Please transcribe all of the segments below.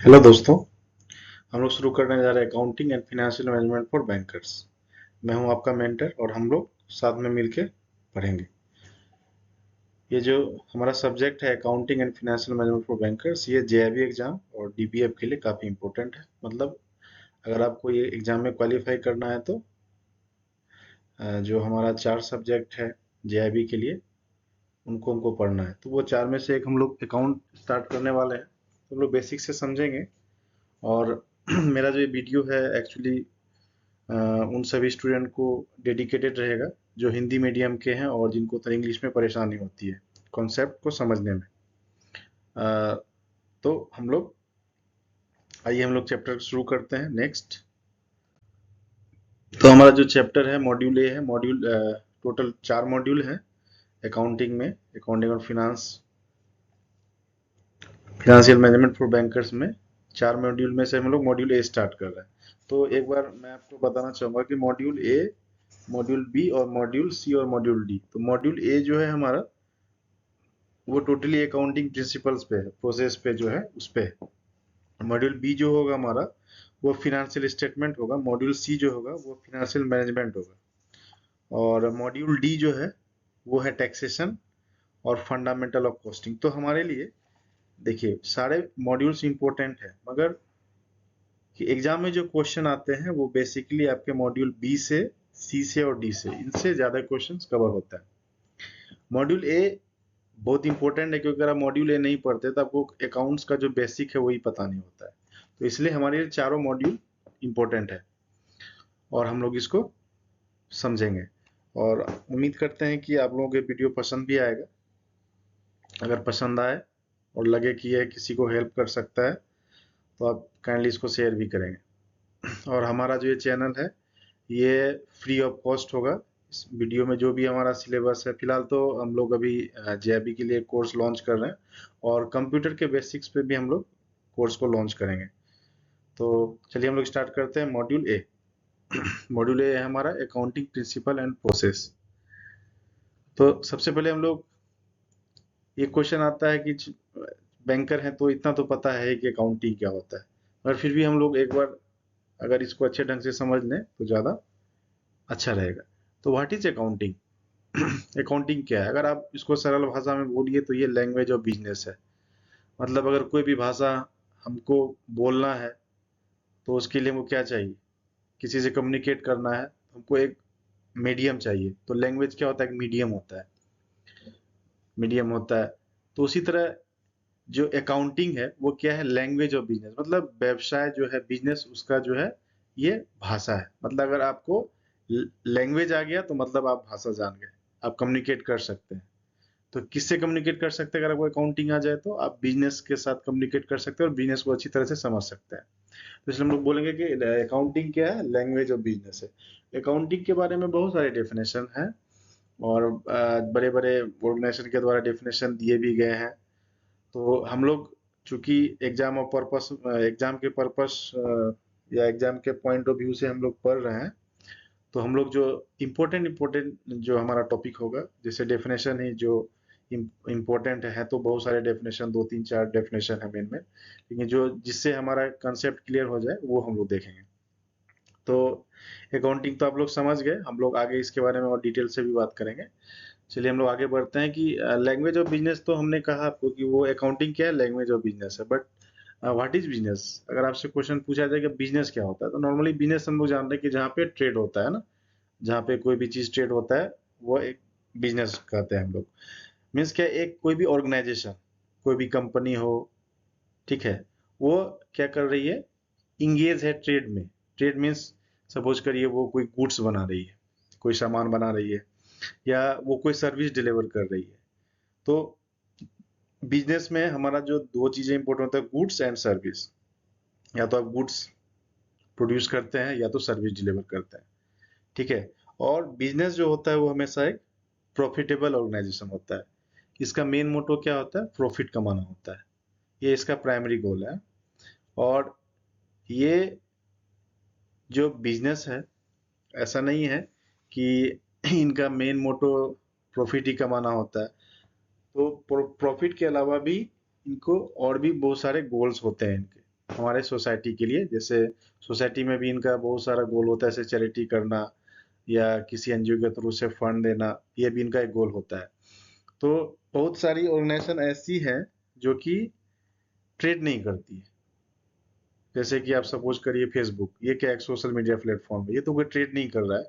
Hello दोस्तों। हम लोग शुरू करने जा रहे हैं accounting and financial management for bankers. मैं हूं आपका मेंटर और हम लोग साथ में मिलके पढ़ेंगे। ये जो हमारा सब्जेक्ट है accounting and financial management for bankers, ये जेआईबी एग्जाम और डीपीएफ के लिए काफ़ी इंपॉर्टेंट है। मतलब अगर आपको ये एग्जाम में क्वालिफाई करना है तो जो हमारा 4 सब्जेक्ट है जेआईबी के लिए उनको हमको पढ़ना है। तो वो 4 में से एक हम लोग अकाउंट स्टार्ट करने वाले हैं, तो हम लोग बेसिक से समझेंगे। और मेरा जो ये वीडियो है एक्चुअली उन सभी स्टूडेंट को डेडिकेटेड रहेगा जो हिंदी मीडियम के हैं और जिनको तो इंग्लिश में परेशानी होती है कॉन्सेप्ट को समझने में। अ, तो आइए हम लोग चैप्टर शुरू करते हैं। नेक्स्ट, तो हमारा जो चैप्टर है मॉड्यूल ए है। मॉड्यूल टोटल 4 मॉड्यूल हैं अकाउंटिंग में। अकाउंटिंग और फिनेंशियल मैनेजमेंट फॉर बैंकर्स में 4 मॉड्यूल में से हम लोग मॉड्यूल ए स्टार्ट कर रहे हैं। तो एक बार मैं आपको बताना चाहूंगा कि मॉड्यूल ए, मॉड्यूल बी और मॉड्यूल सी और मॉड्यूल डी। तो मॉड्यूल ए जो है हमारा वो टोटली अकाउंटिंग प्रिंसिपल्स पे है, प्रोसेस पे जो है उस पे है। मॉड्यूल बी जो होगा हमारा वो फिनेंशियल स्टेटमेंट होगा। मॉड्यूल सी जो होगा वो फिनेंशियल मैनेजमेंट होगा। और मॉड्यूल डी जो है वो है टैक्सेशन और फंडामेंटल ऑफ कॉस्टिंग। तो हमारे लिए देखिए सारे मॉड्यूल्स इंपॉर्टेंट है, मगर कि एग्जाम में जो क्वेश्चन आते हैं वो बेसिकली आपके मॉड्यूल बी से, सी से और डी से, इनसे ज्यादा क्वेश्चंस कवर होता है। मॉड्यूल ए बहुत इंपॉर्टेंट है क्योंकि अगर आप मॉड्यूल ए नहीं पढ़ते तो आपको अकाउंट्स का जो बेसिक है वही पता नहीं होता है। तो इसलिए हमारे लिए चारों मॉड्यूल इंपॉर्टेंट है और हम लोग इसको समझेंगे। और उम्मीद करते हैं कि आप लोगों को वीडियो पसंद भी आएगा। अगर पसंद आए और लगे कि यह किसी को हेल्प कर सकता है तो आप काइंडली इसको शेयर भी करेंगे। और हमारा जो ये चैनल है ये फ्री ऑफ कॉस्ट होगा। इस वीडियो में जो भी हमारा सिलेबस है, फिलहाल तो हम लोग अभी जेआईबी के लिए कोर्स लॉन्च कर रहे हैं और कंप्यूटर के बेसिक्स पे भी हम लोग कोर्स को लॉन्च करेंगे। तो चलिए हम लोग स्टार्ट करते हैं मॉड्यूल ए। मॉड्यूल ए है हमारा अकाउंटिंग प्रिंसिपल एंड प्रोसेस। तो सबसे पहले हम लोग, ये क्वेश्चन आता है कि बैंकर हैं तो इतना तो पता है कि अकाउंटिंग क्या होता है, मगर फिर भी हम लोग एक बार अगर इसको अच्छे ढंग से समझ लें तो ज़्यादा अच्छा रहेगा। तो व्हाट इज अकाउंटिंग? अकाउंटिंग क्या है? अगर आप इसको सरल भाषा में बोलिए तो ये लैंग्वेज ऑफ बिजनेस है। मतलब अगर कोई भी भाषा हमको बोलना है तो उसके लिए हमको क्या चाहिए? किसी से कम्युनिकेट करना है, हमको एक मीडियम चाहिए। तो लैंग्वेज क्या होता है? एक मीडियम होता है, मीडियम होता है। तो उसी तरह जो अकाउंटिंग है वो क्या है? Language of business. मतलब व्यवसाय जो है, बिजनेस, उसका जो है ये भाषा है। मतलब अगर आपको लैंग्वेज आ गया तो मतलब आप भाषा जान गए, आप कम्युनिकेट कर सकते हैं। तो किससे कम्युनिकेट कर सकते हैं? अगर आपको अकाउंटिंग आ जाए तो आप बिजनेस के साथ कम्युनिकेट कर सकते हैं और बिजनेस को अच्छी तरह से समझ सकते हैं। तो इसलिए हम लोग बोलेंगे कि अकाउंटिंग क्या है? लैंग्वेज ऑफ बिजनेस है। अकाउंटिंग के बारे में बहुत सारे डेफिनेशन हैं और बड़े बड़े ऑर्गेनाइजेशन के द्वारा डेफिनेशन दिए भी गए हैं। तो हम लोग चूंकि एग्जाम और पर्पस, एग्जाम के पर्पस या एग्जाम के पॉइंट ऑफ व्यू से हम लोग पढ़ रहे हैं, तो हम लोग जो इम्पोर्टेंट इम्पोर्टेंट जो हमारा टॉपिक होगा, जैसे डेफिनेशन ही जो इम्पोर्टेंट है, तो बहुत सारे डेफिनेशन, 2 3 4 डेफिनेशन है मेन में, लेकिन जो जिससे हमारा कंसेप्ट क्लियर हो जाए वो हम लोग देखेंगे। तो अकाउंटिंग तो आप लोग समझ गए, हम लोग आगे इसके बारे में और डिटेल से भी बात करेंगे। चलिए हम लोग आगे बढ़ते हैं कि लैंग्वेज ऑफ बिजनेस, तो हमने कहा आपको कि वो अकाउंटिंग क्या है? लैंग्वेज ऑफ बिजनेस है। But what is business? अगर आपसे क्वेश्चन पूछा जाए कि बिजनेस क्या होता है, तो नॉर्मली बिजनेस हम लोग जानते हैं कि जहाँ पे ट्रेड होता है ना, जहाँ पे कोई भी चीज ट्रेड होता है वो एक बिजनेस कहते हैं हम लोग। मीन्स क्या, एक कोई भी ऑर्गेनाइजेशन, कोई भी कंपनी हो, ठीक है, वो क्या कर रही है? इंगेज है ट्रेड में। ट्रेड मीन्स सपोज करिए वो कोई गुड्स बना रही है, कोई सामान बना रही है, या वो कोई सर्विस डिलीवर कर रही है। तो बिजनेस में हमारा जो दो चीजें इंपॉर्टेंट होता है, गुड्स एंड सर्विस। या तो आप गुड्स प्रोड्यूस करते हैं या तो सर्विस डिलीवर करते हैं, ठीक है। और बिजनेस जो होता है वो हमेशा एक प्रॉफिटेबल ऑर्गेनाइजेशन होता है। इसका मेन मोटो क्या होता है? प्रॉफिट कमाना होता है। ये इसका प्राइमरी गोल है। और ये जो बिजनेस है, ऐसा नहीं है कि इनका मेन मोटो प्रॉफिट ही कमाना होता है। तो प्रॉफिट के अलावा भी इनको और भी बहुत सारे गोल्स होते हैं इनके। हमारे सोसाइटी के लिए। जैसे सोसाइटी में भी इनका बहुत सारा गोल होता है, जैसे चैरिटी करना या किसी एनजीओ के थ्रू से फंड देना, ये भी इनका एक गोल होता है। तो बहुत सारी ऑर्गेनाइजेशन ऐसी हैं जो कि ट्रेड नहीं करती है। जैसे कि आप सपोज करिए फेसबुक, ये क्या एक सोशल मीडिया प्लेटफॉर्म है, ये तो कोई ट्रेड नहीं कर रहा है,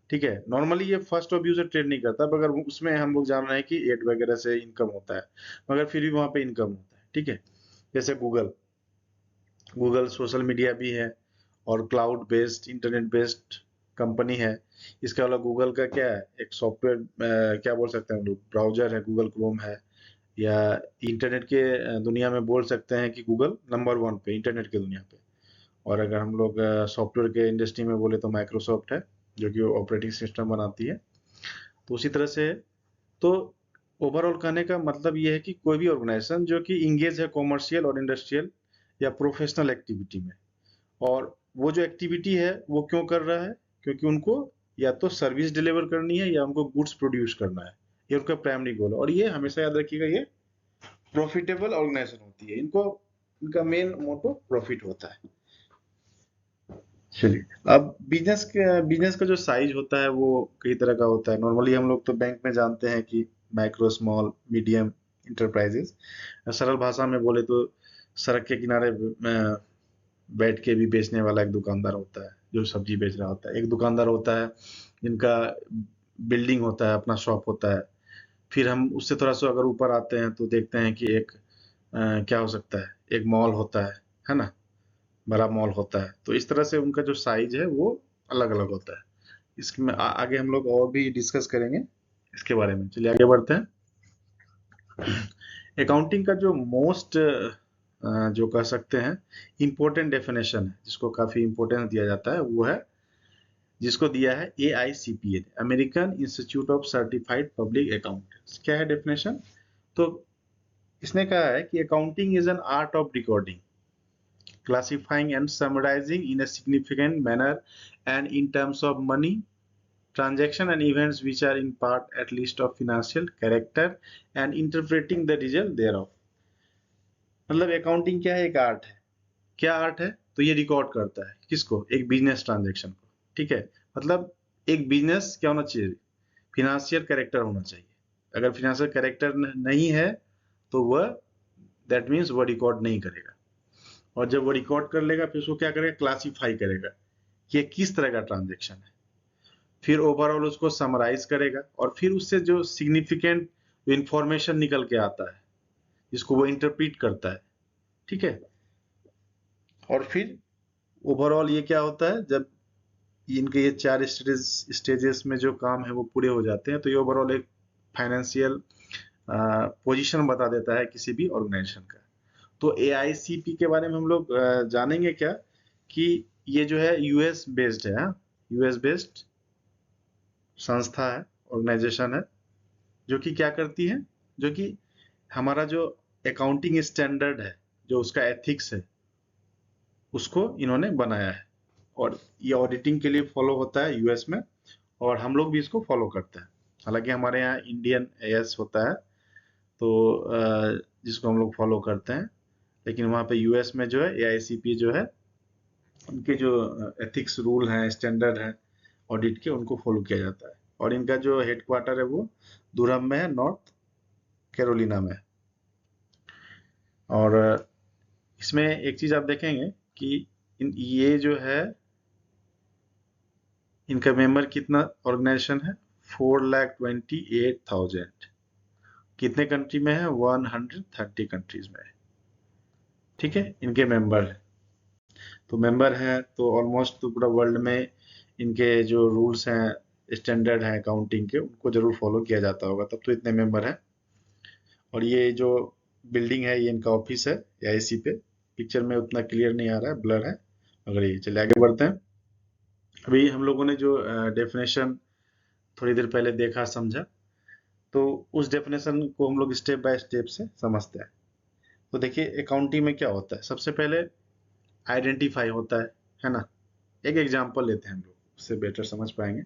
ठीक है। नॉर्मली ये फर्स्ट ऑफ व्यू से ट्रेड नहीं करता, मगर उसमें हम लोग जान रहे हैं कि एड वगैरह से इनकम होता है, मगर फिर भी वहां पे इनकम होता है, ठीक है। जैसे गूगल, गूगल सोशल मीडिया भी है और cloud based internet based company है। इसके अलावा गूगल का क्या है, एक सॉफ्टवेयर क्या बोल सकते हैं हम लोग, ब्राउजर है, गूगल क्रोम है, या इंटरनेट के दुनिया में बोल सकते हैं कि गूगल नंबर वन पे इंटरनेट की दुनिया पे। और अगर हम लोग सॉफ्टवेयर के इंडस्ट्री में बोले तो माइक्रोसॉफ्ट है, जो कि ऑपरेटिंग सिस्टम बनाती है। तो उसी तरह से, तो ओवरऑल कहने का मतलब ये है कि कोई भी ऑर्गेनाइजेशन जो कि इंगेज है कॉमर्शियल और इंडस्ट्रियल या प्रोफेशनल एक्टिविटी में, और वो जो एक्टिविटी है वो क्यों कर रहा है, क्योंकि उनको या तो सर्विस डिलीवर करनी है या उनको गुड्स प्रोड्यूस करना है, ये उनका प्राइमरी गोल है। और ये हमेशा याद रखिएगा, ये प्रॉफिटेबल ऑर्गेनाइजेशन होती है, इनको इनका मेन मोटो प्रॉफिट होता है। चलिए, अब बिजनेस का जो साइज होता है वो कई तरह का होता है। नॉर्मली हम लोग तो बैंक में जानते हैं कि माइक्रो, स्मॉल, मीडियम इंटरप्राइजेस। सरल भाषा में बोले तो सड़क के किनारे बैठ के भी बेचने वाला एक दुकानदार होता है, जो सब्जी बेच रहा होता है। एक दुकानदार होता है जिनका बिल्डिंग होता है, अपना शॉप होता है। फिर हम उससे थोड़ा सा अगर ऊपर आते हैं तो देखते हैं कि एक क्या हो सकता है, एक मॉल होता है ना, बड़ा मॉल होता है। तो इस तरह से उनका जो साइज है वो अलग अलग होता है। इसमें आगे हम लोग और भी डिस्कस करेंगे इसके बारे में। चलिए आगे बढ़ते हैं। अकाउंटिंग का जो मोस्ट जो कह सकते हैं इम्पोर्टेंट डेफिनेशन है, जिसको काफी इम्पोर्टेंस दिया जाता है, वो है, जिसको दिया है AICPA, American institute of certified public accountants. क्या है डेफिनेशन? तो इसने कहा है कि accounting is an art of recording, classifying and summarizing in a significant manner and in terms of money, transaction and events which are in part at least of financial character and interpreting the result thereof। मतलब accounting क्या है, एक art है। क्या art है? तो ये record करता है किसको, एक बिजनेस ट्रांजेक्शन को, ठीक है। मतलब एक बिजनेस क्या होना चाहिए, फिनेंशियल कैरेक्टर होना चाहिए। अगर फिनेंशियल कैरेक्टर नहीं है तो वह, दैट मीन्स वह रिकॉर्ड नहीं करेगा। और जब वो रिकॉर्ड कर लेगा फिर उसको क्या करेगा, क्लासिफाई करेगा कि ये किस तरह का ट्रांजेक्शन है। फिर ओवरऑल उसको समराइज करेगा और फिर उससे जो सिग्निफिकेंट इंफॉर्मेशन निकल के आता है, जिसको वो इंटरप्रीट करता है, ठीक है। और फिर ओवरऑल ये क्या होता है, जब इनके ये 4 स्टेजेस में जो काम है वो पूरे हो जाते हैं, तो ये ओवरऑल एक फाइनेंशियल पोजीशन बता देता है किसी भी ऑर्गेनाइजेशन का। तो AICP के बारे में हम लोग जानेंगे क्या, कि ये जो है यूएस बेस्ड है, यूएस बेस्ड संस्था है, ऑर्गेनाइजेशन है, जो कि क्या करती है, जो कि हमारा जो अकाउंटिंग स्टैंडर्ड है, जो उसका एथिक्स है, उसको इन्होंने बनाया है। और ये ऑडिटिंग के लिए फॉलो होता है यूएस में, और हम लोग भी इसको फॉलो करते हैं। हालांकि हमारे यहाँ इंडियन AS होता है, तो जिसको हम लोग फॉलो करते हैं, लेकिन वहाँ पे यूएस में जो है AICP जो है, उनके जो एथिक्स रूल हैं, स्टैंडर्ड हैं ऑडिट के, उनको फॉलो किया जाता है। और इनका जो हेडक्वार्टर है वो दुरहम में है, नॉर्थ कैरोलिना में। और इसमें एक चीज आप देखेंगे कि ये जो है, इनका मेंबर कितना ऑर्गेनाइजेशन है, 4,28,000। कितने कंट्री में है, 130 कंट्रीज में है, ठीक है। इनके मेंबर है, तो मेंबर है तो ऑलमोस्ट तो पूरा वर्ल्ड में इनके जो रूल्स हैं, स्टैंडर्ड हैं अकाउंटिंग के, उनको जरूर फॉलो किया जाता होगा, तब तो इतने मेंबर हैं। और ये जो बिल्डिंग है ये इनका ऑफिस है AIC पे। पिक्चर में उतना क्लियर नहीं आ रहा है, ब्लर है, मगर ये चलिए आगे बढ़ते हैं। अभी हम लोगों ने जो डेफिनेशन थोड़ी देर पहले देखा समझा, तो उस डेफिनेशन को हम लोग स्टेप बाय स्टेप से समझते हैं। तो देखिए अकाउंटिंग में क्या होता है, सबसे पहले आइडेंटिफाई होता है ना। एक एग्जांपल लेते हैं हम लोग, उससे बेटर समझ पाएंगे।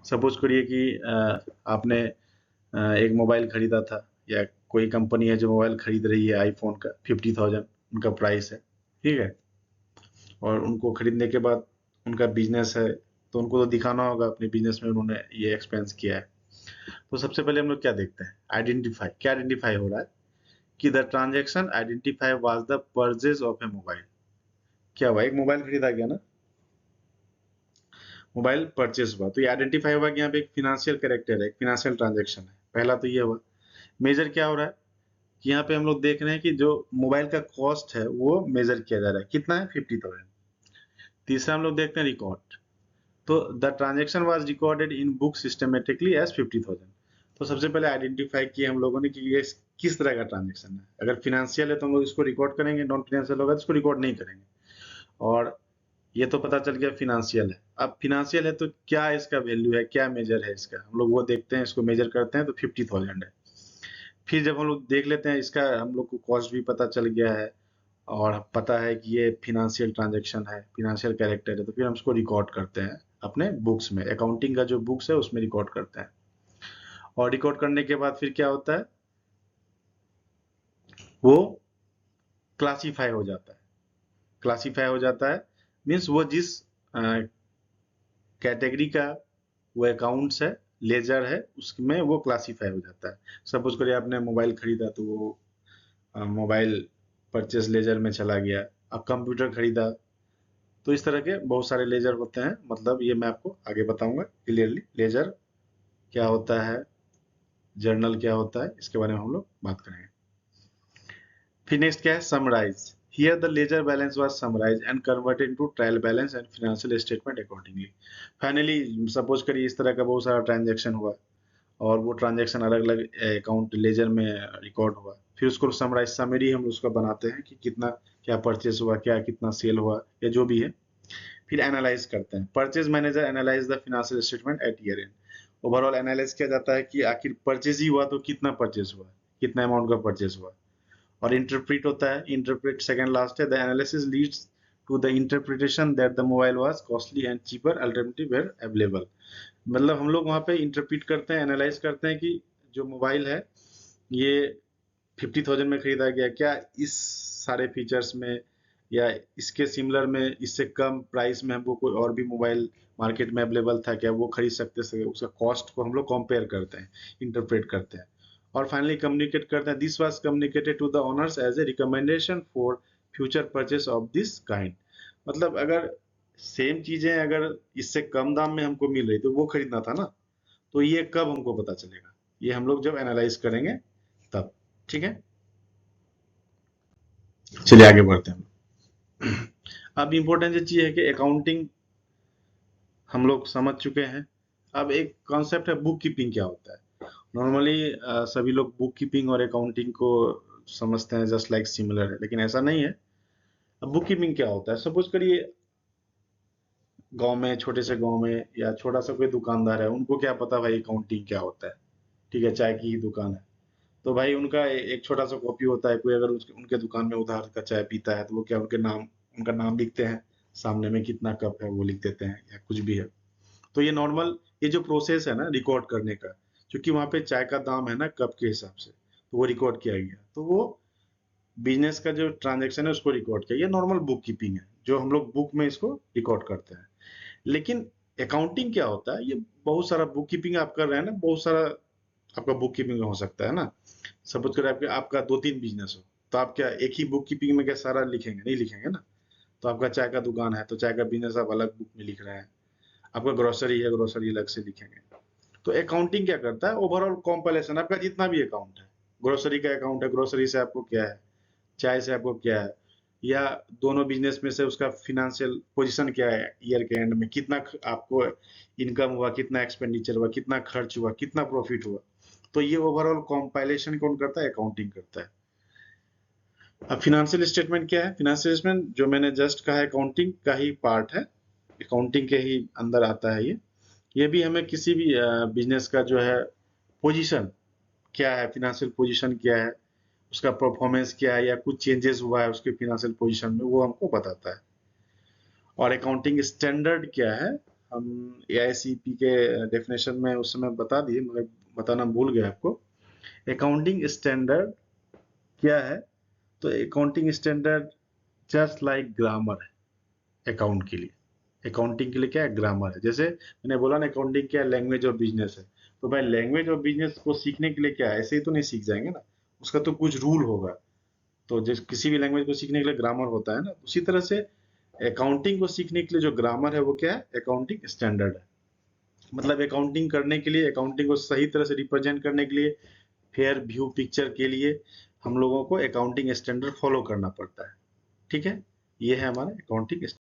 सपोज करिए कि आपने एक मोबाइल खरीदा था, या कोई कंपनी है जो मोबाइल खरीद रही है आईफोन का, 50,000 उनका प्राइस है। ठीक है। और उनको खरीदने के बाद उनका बिजनेस है, तो उनको तो दिखाना होगा अपने बिजनेस में उन्होंने ये एक्सपेंस किया है। तो सबसे पहले हम लोग क्या देखते हैं, आइडेंटिफाई, क्या आइडेंटिफाई हो रहा है कि the transaction identify was the purchase of A mobile. क्या हुआ, एक मोबाइल खरीदा गया ना, मोबाइल परचेज हुआ, तो ये आइडेंटिफाई हुआ कि यहाँ पे एक फिनेंशियल कैरेक्टर है, एक फिनेंशियल ट्रांजेक्शन है। पहला तो ये हुआ। मेजर क्या हो रहा है कि यहाँ पे हम लोग देख रहे हैं कि जो मोबाइल का कॉस्ट है वो मेजर किया जा रहा है, कितना है, 50,000। तीसरा हम लोग देखते हैं रिकॉर्ड, तो the transaction was recorded in book systematically as 50,000। तो सबसे पहले आइडेंटिफाई किया हम लोगों ने कि ये किस तरह का ट्रांजेक्शन है। अगर फिनेंशियल है तो हम लोग इसको रिकॉर्ड करेंगे, नॉन फिनेंशियल होगा तो इसको रिकॉर्ड नहीं करेंगे। और ये तो पता चल गया फिनेंशियल है। अब फिनेंशियल है तो क्या इसका वैल्यू है, क्या मेजर है इसका, हम लोग वो देखते हैं, इसको मेजर करते हैं, तो 50,000 है। फिर जब हम लोग देख लेते हैं इसका, हम लोग को कॉस्ट भी पता चल गया है और पता है कि ये फिनेंशियल ट्रांजेक्शन है, फिनेंशियल कैरेक्टर है, तो फिर हम उसको रिकॉर्ड करते हैं अपने बुक्स में, अकाउंटिंग का जो बुक्स है उसमें रिकॉर्ड करते हैं। और रिकॉर्ड करने के बाद फिर क्या होता है, वो क्लासीफाई हो जाता है। क्लासीफाई हो जाता है मीन्स वो जिस कैटेगरी का वो अकाउंट्स है, लेजर है, उसमें वो क्लासीफाई हो जाता है। सपोज करिए आपने मोबाइल खरीदा तो वो मोबाइल परचेज लेजर में चला गया। अब कंप्यूटर खरीदा, तो इस तरह के बहुत सारे लेजर होते हैं, मतलब ये मैं आपको आगे बताऊंगा क्लियरली, लेजर क्या होता है, जर्नल क्या होता है, इसके बारे में हम लोग बात करेंगे। फिर नेक्स्ट क्या है, summarise. Here the ledger balance was summarise and converted into trial balance and financial statement accordingly. Finally suppose करिए इस तरह का बहुत सारा ट्रांजैक्शन हुआ और वो ट्रांजैक्शन अलग अलग अकाउंट लेजर में रिकॉर्ड हुआ, फिर उसको समराइज, समरी हम उसका बनाते हैं कि कितना क्या परचेस हुआ, क्या कितना सेल हुआ, या जो भी है। फिर एनालाइज करते हैं, purchase manager analyse the financial statement at year and. Overall analyse किया जाता है कि आखिर परचेज ही हुआ तो कितना परचेज हुआ, कितना अमाउंट का परचेज हुआ। और इंटरप्रेट होता है, इंटरप्रेट सेकंड लास्ट है, the analysis leads to the interpretation that the mobile was costly and cheaper alternative were available. मतलब हम लोग वहाँ पे इंटरप्रेट करते हैं, एनालाइज करते हैं कि जो मोबाइल है ये 50,000 में खरीदा गया, क्या इस सारे फीचर्स में या इसके सिमिलर में इससे कम प्राइस में हमको कोई और भी मोबाइल मार्केट में अवेलेबल था क्या, वो खरीद सकते थे, उसका कॉस्ट को हम लोग कंपेयर करते हैं, इंटरप्रेट करते हैं। और फाइनली कम्युनिकेट करते हैं, this was communicated to the owners as a recommendation for future purchase of this kind. मतलब अगर सेम चीजें अगर इससे कम दाम में हमको मिल रही तो वो खरीदना था ना, तो ये कब हमको पता चलेगा, ये हम लोग जब एनालाइज करेंगे तब। ठीक है, चलिए आगे बढ़ते हैं। अब इम्पोर्टेंट चीज है कि अकाउंटिंग हम लोग समझ चुके हैं। अब एक कॉन्सेप्ट है बुक कीपिंग, क्या होता है। नॉर्मली सभी लोग बुक कीपिंग और अकाउंटिंग को समझते हैं जस्ट लाइक सिमिलर है, लेकिन ऐसा नहीं है। अब बुक कीपिंग क्या होता है, सपोज करिए गांव में, छोटे से गांव में या छोटा सा कोई दुकानदार है, उनको क्या पता भाई अकाउंटिंग क्या होता है। ठीक है, चाय की ही दुकान है, तो भाई उनका एक छोटा सा कॉपी होता है, कोई अगर उनके दुकान में उधार का चाय पीता है तो वो क्या उनके नाम, उनका नाम लिखते हैं, सामने में कितना कप है वो लिख देते हैं या कुछ भी है। तो ये नॉर्मल, ये जो प्रोसेस है ना रिकॉर्ड करने का, क्योंकि वहां पे चाय का दाम है ना कप के हिसाब से, तो वो रिकॉर्ड किया गया, तो वो बिजनेस का जो ट्रांजेक्शन है उसको रिकॉर्ड किया, ये नॉर्मल बुक कीपिंग है जो हम लोग बुक में इसको रिकॉर्ड करते हैं। लेकिन अकाउंटिंग क्या होता है, ये बहुत सारा बुक कीपिंग आप कर रहे हैं ना, बहुत सारा आपका बुक कीपिंग हो सकता है ना। सपोज करें आपके, आपका 2-3 बिजनेस हो, तो आप क्या एक ही बुक कीपिंग में क्या सारा लिखेंगे, नहीं लिखेंगे ना। तो आपका चाय का दुकान है तो चाय का बिजनेस आप अलग बुक में लिख रहे हैं, आपका ग्रोसरी है, ग्रोसरी अलग से लिखेंगे। तो अकाउंटिंग क्या करता है, ओवरऑल कॉम्पाइलेशन आपका जितना भी अकाउंट है, ग्रोसरी का अकाउंट है, ग्रोसरी से आपको क्या है, चाय से आपको क्या है, या दोनों बिजनेस में से उसका फिनेंशियल पोजीशन क्या है, ईयर के एंड में कितना आपको इनकम हुआ, कितना एक्सपेंडिचर हुआ, कितना खर्च हुआ, कितना प्रॉफिट हुआ। तो ये ओवरऑल कंपाइलेशन कौन करता है, अकाउंटिंग करता है। अब फिनेंशियल स्टेटमेंट क्या है, फिनेंशियल स्टेटमेंट जो मैंने जस्ट कहा अकाउंटिंग का ही पार्ट है, अकाउंटिंग के ही अंदर आता है ये भी हमें किसी भी बिजनेस का जो है पोजीशन क्या है, फिनेंशियल पोजीशन क्या है, उसका परफॉर्मेंस क्या है, या कुछ चेंजेस हुआ है उसके फिनेंशियल पोजीशन में, वो हमको बताता है। और अकाउंटिंग स्टैंडर्ड क्या है, हम एआईसीपी के डेफिनेशन में उस समय बता दिए, मगर बताना भूल गया आपको। अकाउंटिंग स्टैंडर्ड क्या है, तो accounting standard just like grammar है अकाउंट के लिए। अकाउंटिंग के लिए क्या है, ग्रामर है। जैसे मैंने बोला ना अकाउंटिंग क्या है, लैंग्वेज ऑफ बिजनेस है। तो भाई लैंग्वेज ऑफ बिजनेस को सीखने के लिए क्या है, ऐसे ही तो नहीं सीख जाएंगे ना, उसका तो कुछ रूल होगा। तो जिस किसी भी लैंग्वेज को सीखने के लिए ग्रामर होता है ना, उसी तरह से अकाउंटिंग को सीखने के लिए जो ग्रामर है वो क्या है, अकाउंटिंग स्टैंडर्ड है। मतलब अकाउंटिंग करने के लिए, अकाउंटिंग को सही तरह से रिप्रेजेंट करने के लिए, फेयर व्यू पिक्चर के लिए हम लोगों को अकाउंटिंग स्टैंडर्ड फॉलो करना पड़ता है। ठीक है, ये है हमारा अकाउंटिंग